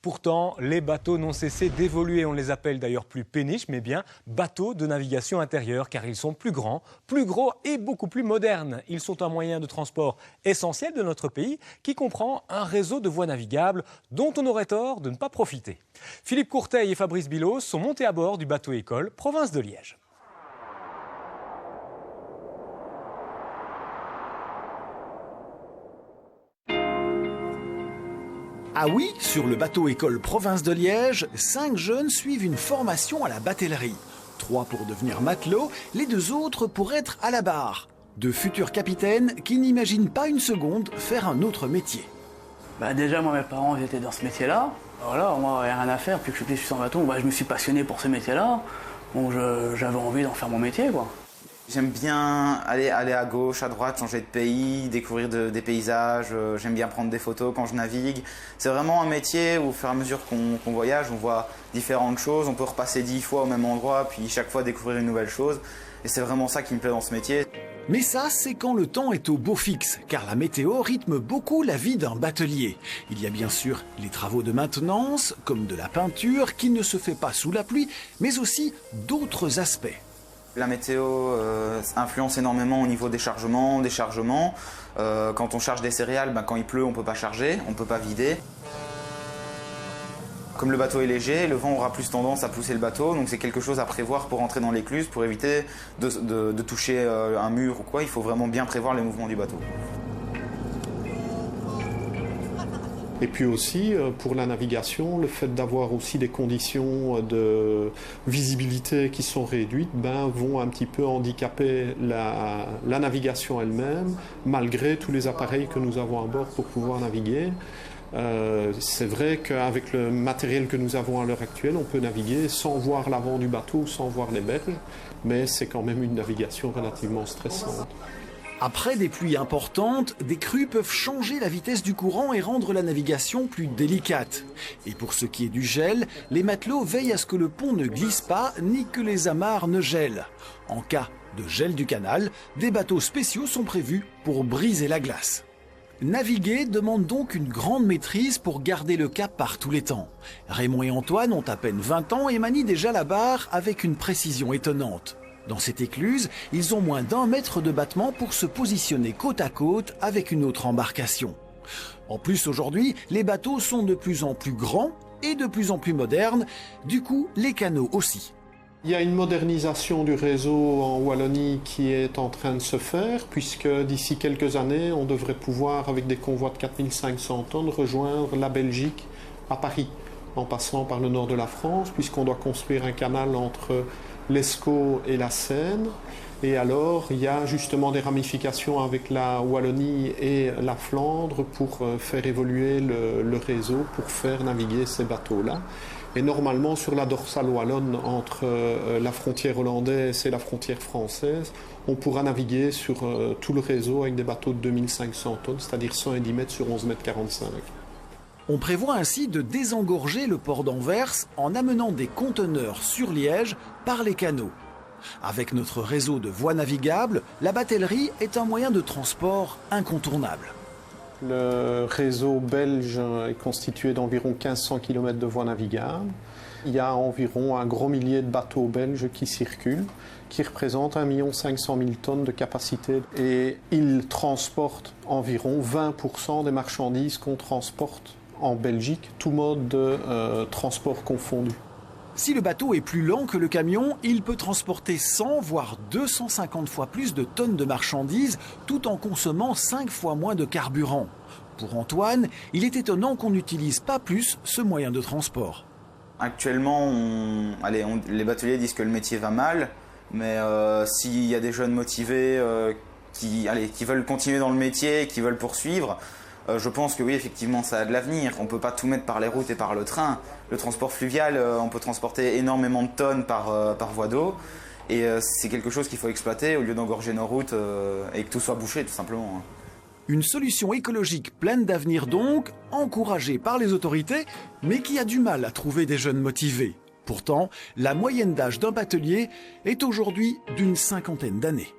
Pourtant, les bateaux n'ont cessé d'évoluer. On ne les appelle d'ailleurs plus péniches, mais bien bateaux de navigation intérieure, car ils sont plus grands, plus gros et beaucoup plus modernes. Ils sont un moyen de transport essentiel de notre pays, qui comprend un réseau de voies navigables dont on aurait tort de ne pas profiter. Philippe Courteil et Fabrice Billos sont montés à bord du bateau-école Province de Liège. Ah oui, sur le bateau-école Province de Liège, 5 jeunes suivent une formation à la batellerie. 3 pour devenir matelots, les 2 autres pour être à la barre. De futurs capitaines qui n'imaginent pas une seconde faire un autre métier. Déjà, moi, mes parents ils étaient dans ce métier-là. Voilà, moi, il n'y a rien à faire. Puis que je suis sur un bateau, je me suis passionné pour ce métier-là. Donc, j'avais envie d'en faire mon métier, quoi. J'aime bien aller à gauche, à droite, changer de pays, découvrir des paysages. J'aime bien prendre des photos quand je navigue. C'est vraiment un métier où, au fur et à mesure qu'on voyage, on voit différentes choses. On peut repasser 10 fois au même endroit, puis chaque fois découvrir une nouvelle chose. Et c'est vraiment ça qui me plaît dans ce métier. Mais ça, c'est quand le temps est au beau fixe, car la météo rythme beaucoup la vie d'un batelier. Il y a bien sûr les travaux de maintenance, comme de la peinture, qui ne se fait pas sous la pluie, mais aussi d'autres aspects. La météo influence énormément au niveau des chargements, déchargements. Quand on charge des céréales, quand il pleut, on ne peut pas charger, on ne peut pas vider. Comme le bateau est léger, le vent aura plus tendance à pousser le bateau, donc c'est quelque chose à prévoir pour entrer dans l'écluse, pour éviter de toucher un mur ou quoi. Il faut vraiment bien prévoir les mouvements du bateau. Et puis aussi, pour la navigation, le fait d'avoir aussi des conditions de visibilité qui sont réduites vont un petit peu handicaper la navigation elle-même, malgré tous les appareils que nous avons à bord pour pouvoir naviguer. C'est vrai qu'avec le matériel que nous avons à l'heure actuelle, on peut naviguer sans voir l'avant du bateau, sans voir les berges, mais c'est quand même une navigation relativement stressante. Après des pluies importantes, des crues peuvent changer la vitesse du courant et rendre la navigation plus délicate. Et pour ce qui est du gel, les matelots veillent à ce que le pont ne glisse pas ni que les amarres ne gèlent. En cas de gel du canal, des bateaux spéciaux sont prévus pour briser la glace. Naviguer demande donc une grande maîtrise pour garder le cap par tous les temps. Raymond et Antoine ont à peine 20 ans et manient déjà la barre avec une précision étonnante. Dans cette écluse, ils ont moins d'1 mètre de battement pour se positionner côte à côte avec une autre embarcation. En plus, aujourd'hui, les bateaux sont de plus en plus grands et de plus en plus modernes, du coup, les canots aussi. Il y a une modernisation du réseau en Wallonie qui est en train de se faire, puisque d'ici quelques années, on devrait pouvoir, avec des convois de 4500 tonnes, rejoindre la Belgique à Paris, en passant par le nord de la France, puisqu'on doit construire un canal entre l'Escaut et la Seine. Et alors, il y a justement des ramifications avec la Wallonie et la Flandre pour faire évoluer le réseau, pour faire naviguer ces bateaux-là. Et normalement, sur la dorsale wallonne, entre la frontière hollandaise et la frontière française, on pourra naviguer sur tout le réseau avec des bateaux de 2500 tonnes, c'est-à-dire 110 mètres sur 11 mètres 45. On prévoit ainsi de désengorger le port d'Anvers en amenant des conteneurs sur Liège par les canaux. Avec notre réseau de voies navigables, la batellerie est un moyen de transport incontournable. Le réseau belge est constitué d'environ 1500 km de voies navigables. Il y a environ un gros millier de bateaux belges qui circulent, qui représentent 1 500 000 tonnes de capacité. Et ils transportent environ 20% des marchandises qu'on transporte en Belgique, tout mode de transport confondu. Si le bateau est plus lent que le camion, il peut transporter 100 voire 250 fois plus de tonnes de marchandises tout en consommant 5 fois moins de carburant. Pour Antoine, il est étonnant qu'on n'utilise pas plus ce moyen de transport. Actuellement, les bateliers disent que le métier va mal, mais s'il y a des jeunes motivés qui veulent continuer dans le métier, qui veulent poursuivre, je pense que oui, effectivement, ça a de l'avenir. On ne peut pas tout mettre par les routes et par le train. Le transport fluvial, on peut transporter énormément de tonnes par voie d'eau. Et c'est quelque chose qu'il faut exploiter au lieu d'engorger nos routes et que tout soit bouché, tout simplement. Une solution écologique pleine d'avenir donc, encouragée par les autorités, mais qui a du mal à trouver des jeunes motivés. Pourtant, la moyenne d'âge d'un batelier est aujourd'hui d'50 d'années.